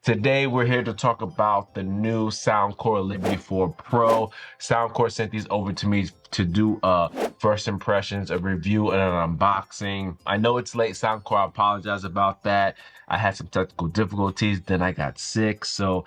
Today, we're here to talk about the new Soundcore Liberty 4 Pro. Soundcore sent these over to me to do first impressions, a review, and an unboxing. I know it's late, Soundcore. I apologize about that. I had some technical difficulties, then I got sick, so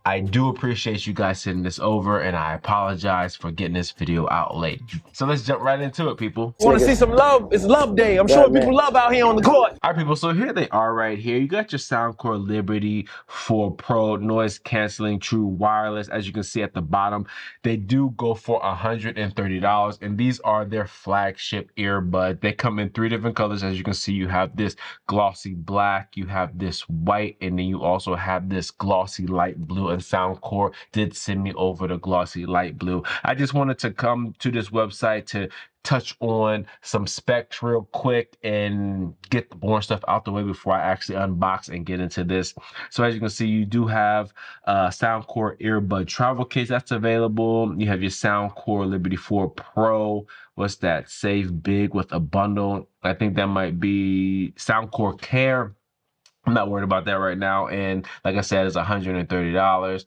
I do appreciate you guys sending this over, and I apologize for getting this video out late. So let's jump right into it, people. Want to see some love? It's love day. I'm showing people love out here on the court. All right, people, so here they are right here. You got your Soundcore Liberty 4 Pro noise canceling true wireless. As you can see at the bottom, they do go for $130, and these are their flagship earbud. They come in 3 different colors. As you can see, you have this glossy black, you have this white, and then you also have this glossy light blue, and Soundcore did send me over the glossy light blue. I just wanted to come to this website to touch on some specs real quick and get the boring stuff out the way before I actually unbox and get into this. So as you can see, you do have Soundcore earbud travel case that's available. You have your Soundcore Liberty 4 Pro. What's that? Save big with a bundle. I think that might be Soundcore Care. I'm not worried about that right now. And like I said, it's $130.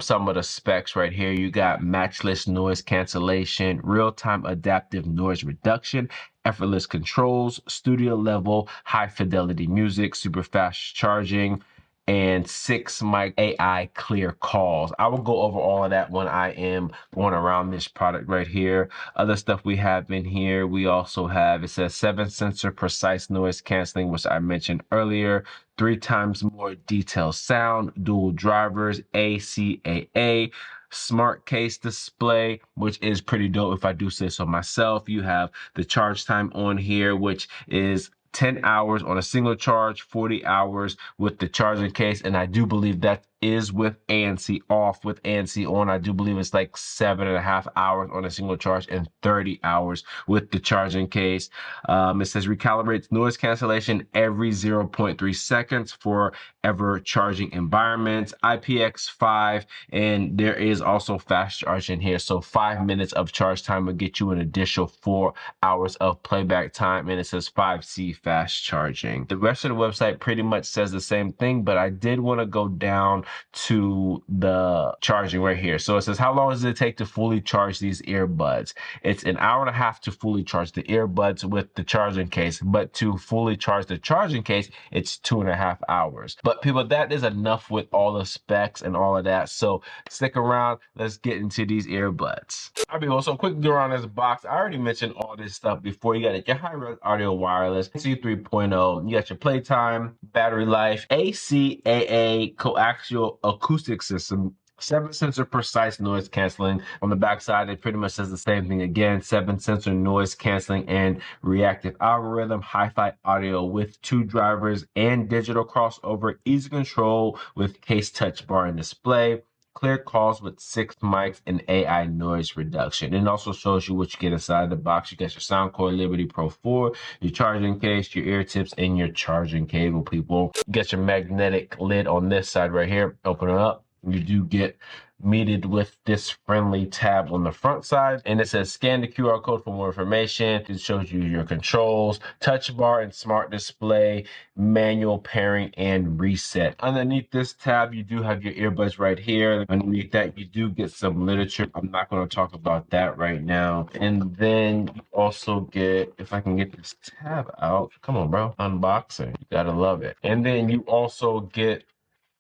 Some of the specs right here, you got matchless noise cancellation, real-time adaptive noise reduction, effortless controls, studio level, high fidelity music, super fast charging, and 6 mic AI clear calls. I will go over all of that when I am going around this product right here. Other stuff we have in here, we also have, it says 7 sensor precise noise canceling, which I mentioned earlier, 3 times more detailed sound, dual drivers, ACAA, smart case display, which is pretty dope if I do say so myself. You have the charge time on here, which is 10 hours on a single charge, 40 hours with the charging case, and I do believe that is with ANC off. With ANC on, I do believe it's like 7.5 hours on a single charge and 30 hours with the charging case. It says recalibrates noise cancellation every 0.3 seconds for ever charging environments, IPX5, and there is also fast charging here. So 5 minutes of charge time will get you an additional 4 hours of playback time, and it says 5C fast charging. The rest of the website pretty much says the same thing, but I did want to go down to the charging right here. So it says, how long does it take to fully charge these earbuds? It's an hour and a half to fully charge the earbuds with the charging case, but to fully charge the charging case, it's 2.5 hours. But people, that is enough with all the specs and all of that. So stick around. Let's get into these earbuds. All right, people, so quick go around this box. I already mentioned all this stuff before. You got your high-res audio wireless, C 3.0. You got your playtime, battery life, ACAA coaxial acoustic system, 7 sensor precise noise canceling. On the back side, it pretty much says the same thing again. 7 sensor noise canceling and reactive algorithm, hi-fi audio with 2 drivers and digital crossover, easy control with case touch bar and display, clear calls with 6 mics and AI noise reduction. It also shows you what you get inside the box. You got your Soundcore Liberty Pro 4, your charging case, your ear tips, and your charging cable, people. You got your magnetic lid on this side right here. Open it up. You do get meted with this friendly tab on the front side, and it says scan the QR code for more information. It shows you your controls, touch bar and smart display, manual pairing, and reset. Underneath this tab, you do have your earbuds right here. Underneath that, you do get some literature. I'm not going to talk about that right now. And then you also get, if I can get this tab out, come on, bro, unboxing. You gotta love it. And then you also get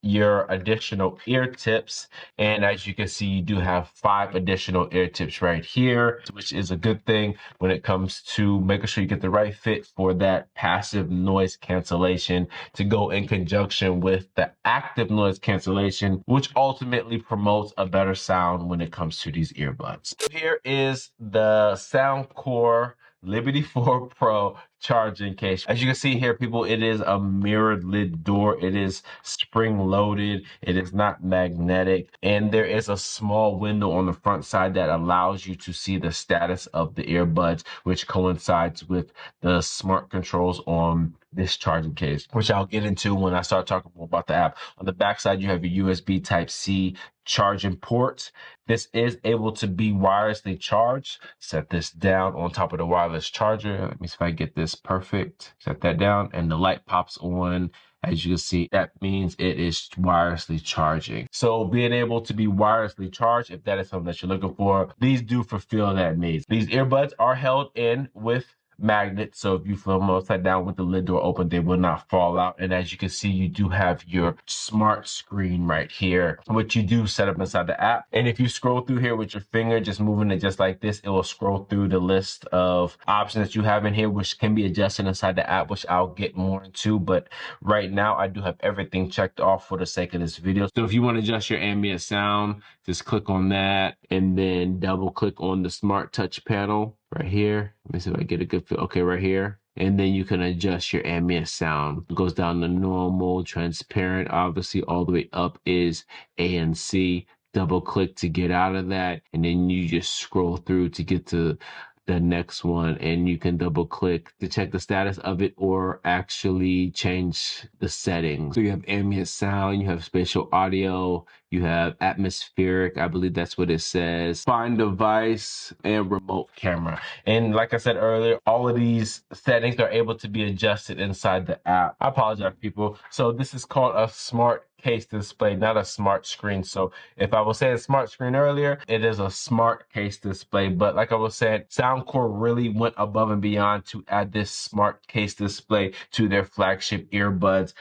your additional ear tips, and as you can see, you do have 5 additional ear tips right here, which is a good thing when it comes to making sure you get the right fit for that passive noise cancellation to go in conjunction with the active noise cancellation, which ultimately promotes a better sound when it comes to these earbuds. Here is the Soundcore Liberty 4 Pro charging case. As you can see here, people, it is a mirrored lid door. It is spring loaded. It is not magnetic. And there is a small window on the front side that allows you to see the status of the earbuds, which coincides with the smart controls on this charging case, which I'll get into when I start talking more about the app. On the back side, you have your USB Type-C charging ports. This is able to be wirelessly charged. Set this down on top of the wireless charger. Let me see if I get this perfect. Set that down, and the light pops on As you can see, that means it is wirelessly charging. So being able to be wirelessly charged, if that is something that you're looking for, these do fulfill that need. These earbuds are held in with magnets, so if you film them upside down with the lid door open, they will not fall out. And as you can see, you do have your smart screen right here, which you do set up inside the app. And if you scroll through here with your finger, just moving it just like this, it will scroll through the list of options that you have in here, which can be adjusted inside the app, which I'll get more into. But right now, I do have everything checked off for the sake of this video. So if you want to adjust your ambient sound, just click on that and then double click on the smart touch panel right here. Let me see if I get a good feel. Okay, right here. And then you can adjust your ambient sound. It goes down to normal, transparent. Obviously, all the way up is ANC. Double click to get out of that. And then you just scroll through to get to the next one, and you can double click to check the status of it or actually change the settings. So you have ambient sound, you have spatial audio, you have atmospheric, I believe that's what it says, find device, and remote camera. And like I said earlier, all of these settings are able to be adjusted inside the app. I apologize, people. So this is called a smart case display, not a smart screen. So if I was saying smart screen earlier, it is a smart case display. But like I was saying, Soundcore really went above and beyond to add this smart case display to their flagship earbuds.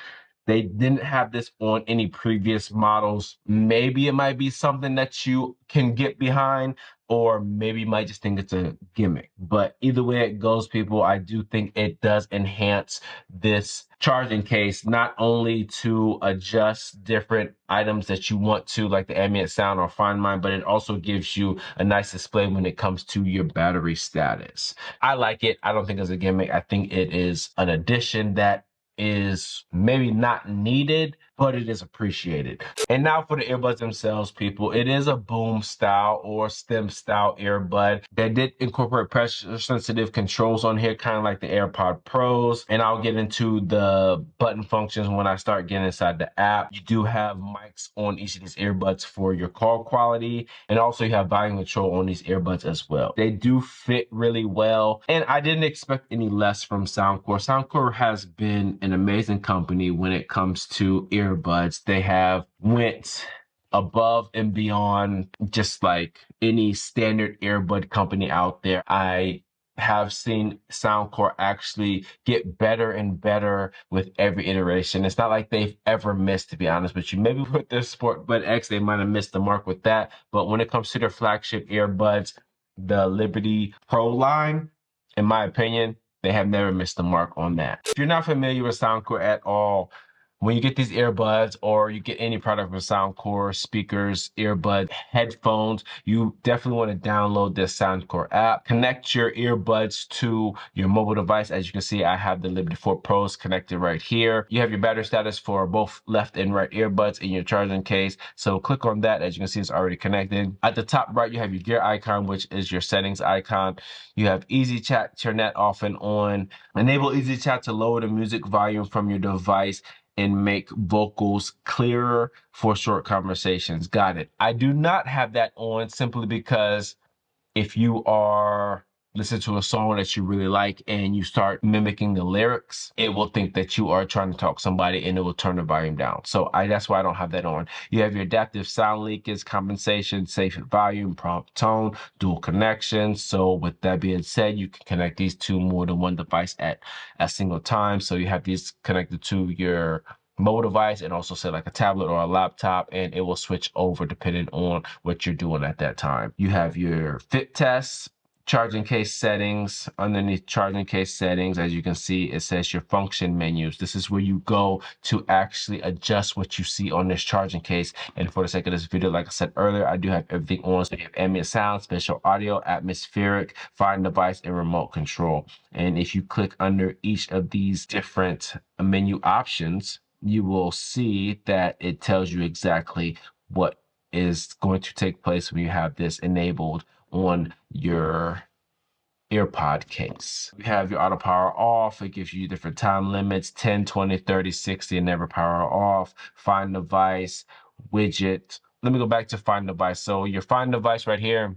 They didn't have this on any previous models. Maybe it might be something that you can get behind, or maybe you might just think it's a gimmick. But either way it goes, people, I do think it does enhance this charging case, not only to adjust different items that you want to, like the ambient sound or Find Mine, but it also gives you a nice display when it comes to your battery status. I like it. I don't think it's a gimmick. I think it is an addition that is maybe not needed, but it is appreciated. And now for the earbuds themselves, people, it is a boom style or stem style earbud. They did incorporate pressure sensitive controls on here, kind of like the AirPod Pros. And I'll get into the button functions when I start getting inside the app. You do have mics on each of these earbuds for your call quality. And also you have volume control on these earbuds as well. They do fit really well. And I didn't expect any less from Soundcore. Soundcore has been an amazing company when it comes to earbuds. They have went above and beyond just like any standard earbud company out there. I have seen Soundcore actually get better and better with every iteration. It's not like they've ever missed, to be honest with you. Maybe with their Sport Bud X, they might have missed the mark with that. But when it comes to their flagship earbuds, the Liberty Pro line, in my opinion, they have never missed the mark on that. If you're not familiar with Soundcore at all, when you get these earbuds or you get any product from Soundcore, speakers, earbuds, headphones, you definitely want to download this Soundcore app. Connect your earbuds to your mobile device. As you can see, I have the Liberty 4 Pros connected right here. You have your battery status for both left and right earbuds in your charging case. So click on that. As you can see, it's already connected. At the top right, you have your gear icon, which is your settings icon. You have easy chat, turn that off and on. Enable easy chat to lower the music volume from your device and make vocals clearer for short conversations. Got it. I do not have that on simply because if you are listening to a song that you really like and you start mimicking the lyrics, it will think that you are trying to talk to somebody and it will turn the volume down. So that's why I don't have that on. You have your adaptive sound leakage, compensation, safe volume, prompt tone, dual connection. So with that being said, you can connect these to more than one device at a single time. So you have these connected to your mobile device and also say like a tablet or a laptop, and it will switch over depending on what you're doing at that time. You have your fit tests, charging case settings. Underneath charging case settings, as you can see, it says your function menus. This is where you go to actually adjust what you see on this charging case. And for the sake of this video, like I said earlier, I do have everything on. So you have ambient sound, spatial audio, atmospheric, find device, and remote control. And if you click under each of these different menu options, you will see that it tells you exactly what is going to take place when you have this enabled on your earpod case. You have your auto power off. It gives you different time limits, 10, 20, 30, 60, and never power off. Find device, widget. Let me go back to find device. So your find device right here,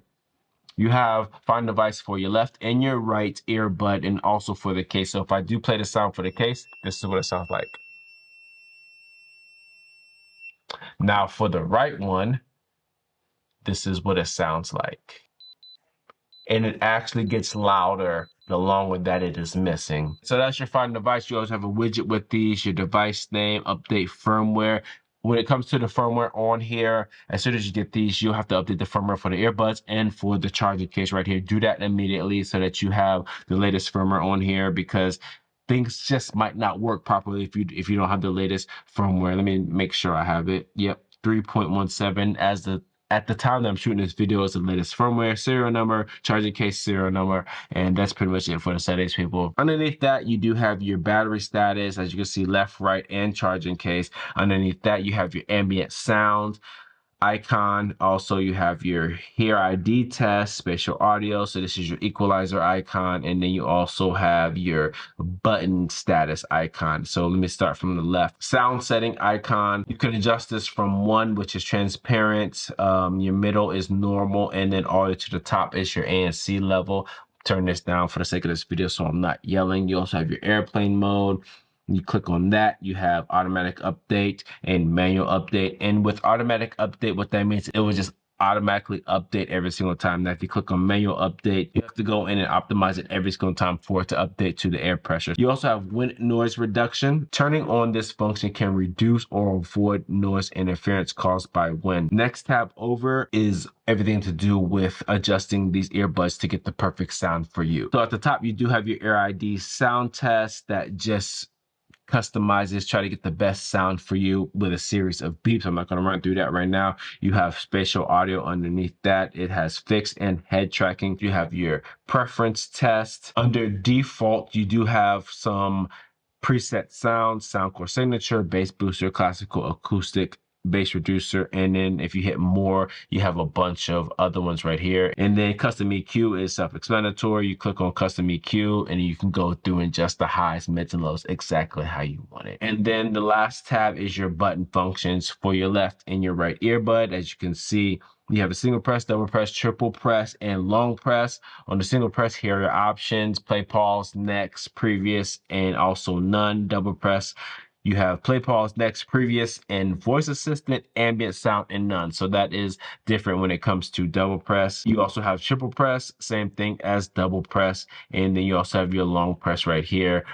you have find device for your left and your right earbud and also for the case. So if I do play the sound for the case, this is what it sounds like. Now for the right one, this is what it sounds like. And it actually gets louder the longer that it is missing. So that's your final device. You also have a widget with these, your device name, update firmware. When it comes to the firmware on here, as soon as you get these, you'll have to update the firmware for the earbuds and for the charging case right here. Do that immediately so that you have the latest firmware on here, because things just might not work properly if you don't have the latest firmware. Let me make sure I have it. Yep, 3.17 as the at the time that I'm shooting this video is the latest firmware, serial number, charging case serial number, and that's pretty much it for the settings, people. Underneath that, you do have your battery status, as you can see, left, right, and charging case. Underneath that, you have your ambient sound icon. Also, you have your Hear ID test, spatial audio. So this is your equalizer icon. And then you also have your button status icon. So let me start from the left. Sound setting icon. You can adjust this from 1, which is transparent. Your middle is normal. And then all the way to the top is your ANC level. Turn this down for the sake of this video so I'm not yelling. You also have your airplane mode. You click on that, you have automatic update and manual update. And with automatic update, what that means, it will just automatically update every single time. Now, if you click on manual update, you have to go in and optimize it every single time for it to update to the air pressure. You also have wind noise reduction. Turning on this function can reduce or avoid noise interference caused by wind. Next tab over is everything to do with adjusting these earbuds to get the perfect sound for you. So at the top, you do have your Ear ID sound test that just customizes, try to get the best sound for you with a series of beeps. I'm not going to run through that right now. You have spatial audio underneath that. It has fixed and head tracking. You have your preference test. Under default, you do have some preset sounds, Soundcore signature, bass booster, classical, acoustic, bass reducer, and then if you hit more, you have a bunch of other ones right here. And then custom EQ is self-explanatory. You click on custom EQ and you can go through and adjust the highs, mids, and lows exactly how you want it. And then the last tab is your button functions for your left and your right earbud. As you can see, you have a single press, double press, triple press, and long press. On the single press, here are your options: play, pause, next, previous, and also none. Double press, you have play, pause, next, previous, and voice assistant, ambient sound, and none. So that is different when it comes to double press. You also have triple press, same thing as double press. And then you also have your long press right here.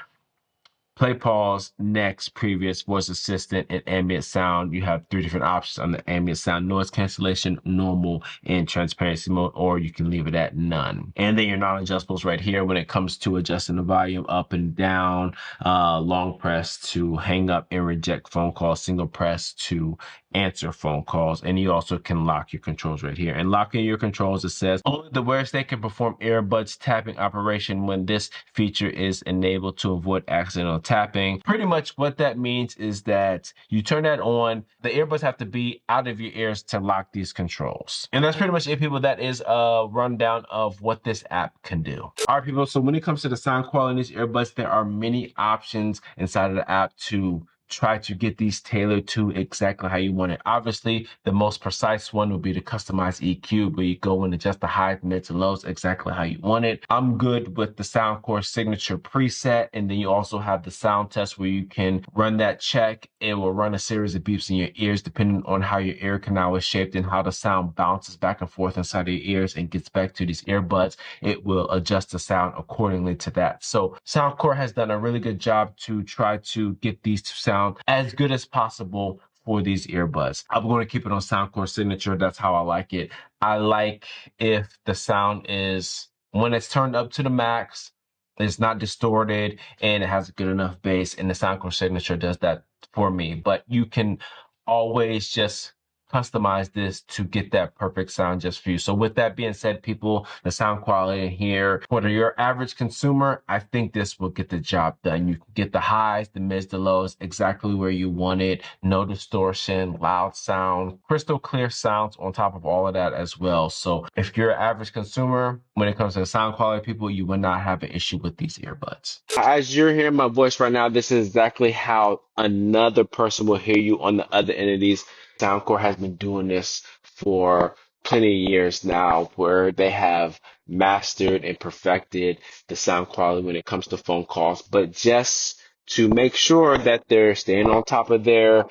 Play, pause, next, previous, voice assistant, and ambient sound. You have 3 different options on the ambient sound: noise cancellation, normal, and transparency mode, or you can leave it at none. And then your non-adjustables right here when it comes to adjusting the volume up and down, long press to hang up and reject phone calls, single press to answer phone calls. And you also can lock your controls right here. And locking your controls, it says only the wearer state can perform earbuds tapping operation when this feature is enabled to avoid accidental tapping. Pretty much what that means is that you turn that on, the earbuds have to be out of your ears to lock these controls. And that's pretty much it, people. That is a rundown of what this app can do. All right, people, so when it comes to the sound quality in these earbuds, there are many options inside of the app to try to get these tailored to exactly how you want it. Obviously, the most precise one would be the customized EQ, where you go and adjust the highs, mids, and lows exactly how you want it. I'm good with the Soundcore signature preset, and then you also have the sound test where you can run that check. It will run a series of beeps in your ears depending on how your ear canal is shaped and how the sound bounces back and forth inside of your ears and gets back to these earbuds. It will adjust the sound accordingly to that. So Soundcore has done a really good job to try to get these to sound as good as possible for these earbuds. I'm going to keep it on Soundcore signature. That's how I like it. I like if the sound is, when it's turned up to the max, it's not distorted, and it has a good enough bass, and the Soundcore signature does that for me. But you can always just customize this to get that perfect sound just for you. So with that being said, people, the sound quality in here, for your average consumer, I think this will get the job done. You can get the highs, the mids, the lows exactly where you want it. No distortion, loud sound, crystal clear sounds on top of all of that as well. So if you're an average consumer, when it comes to the sound quality, people, you will not have an issue with these earbuds. As you're hearing my voice right now, this is exactly how another person will hear you on the other end of these. Soundcore has been doing this for plenty of years now, where they have mastered and perfected the sound quality when it comes to phone calls. But just to make sure that they're staying on top of their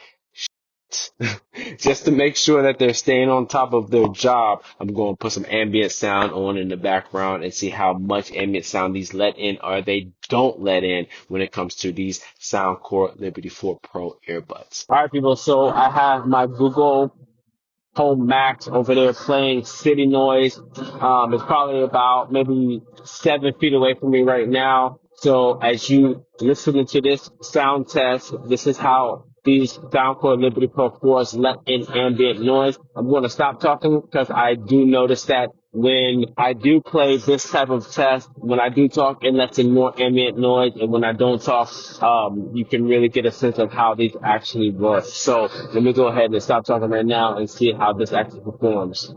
just to make sure that they're staying on top of their job, I'm going to put some ambient sound on in the background and see how much ambient sound these let in or they don't let in when it comes to these Soundcore Liberty 4 Pro earbuds. All right, people, so I have my Google Home Max over there playing city noise. It's probably about maybe 7 feet away from me right now. So as you listen to this sound test, this is how these Soundcore Liberty Pro 4s let in ambient noise. I'm going to stop talking because I do notice that when I do play this type of test, when I do talk, it lets in more ambient noise, and when I don't talk, you can really get a sense of how these actually work. So let me go ahead and stop talking right now and see how this actually performs.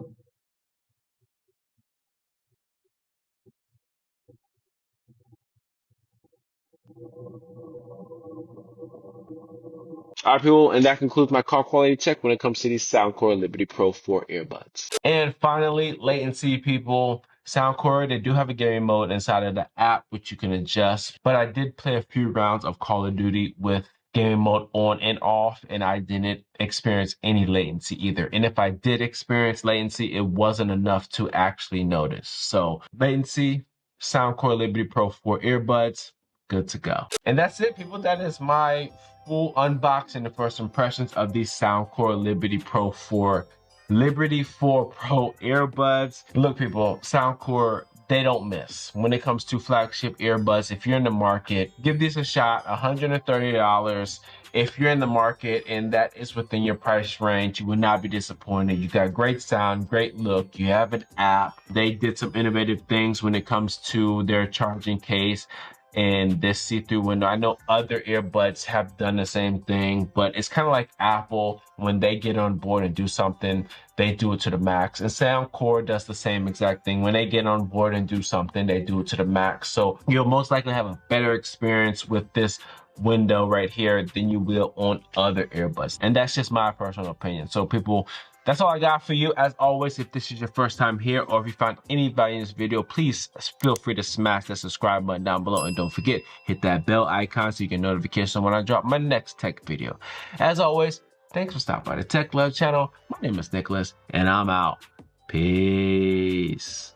All right, people, and that concludes my call quality check when it comes to these Soundcore Liberty Pro 4 earbuds. And finally, latency, people. Soundcore, they do have a gaming mode inside of the app, which you can adjust. But I did play a few rounds of Call of Duty with gaming mode on and off, and I didn't experience any latency either. And if I did experience latency, it wasn't enough to actually notice. So latency, Soundcore Liberty Pro 4 earbuds, good to go. And that's it, people. That is my full unboxing and first impressions of these Soundcore Liberty Pro 4 Pro earbuds. Look, people, Soundcore, they don't miss when it comes to flagship earbuds. If you're in the market, give these a shot. $130. If you're in the market and that is within your price range, you will not be disappointed. You got great sound, great look. You have an app. They did some innovative things when it comes to their charging case and this see-through window. I know other earbuds have done the same thing, but it's kind of like Apple. When they get on board and do something, they do it to the max. And Soundcore does the same exact thing. When they get on board and do something, they do it to the max. So you'll most likely have a better experience with this window right here than you will on other earbuds. And that's just my personal opinion. So people, that's all I got for you. As always, if this is your first time here or if you found any value in this video, please feel free to smash that subscribe button down below. And don't forget, hit that bell icon so you get notification when I drop my next tech video. As always, thanks for stopping by the Tech Love channel. My name is Nicholas and I'm out. Peace.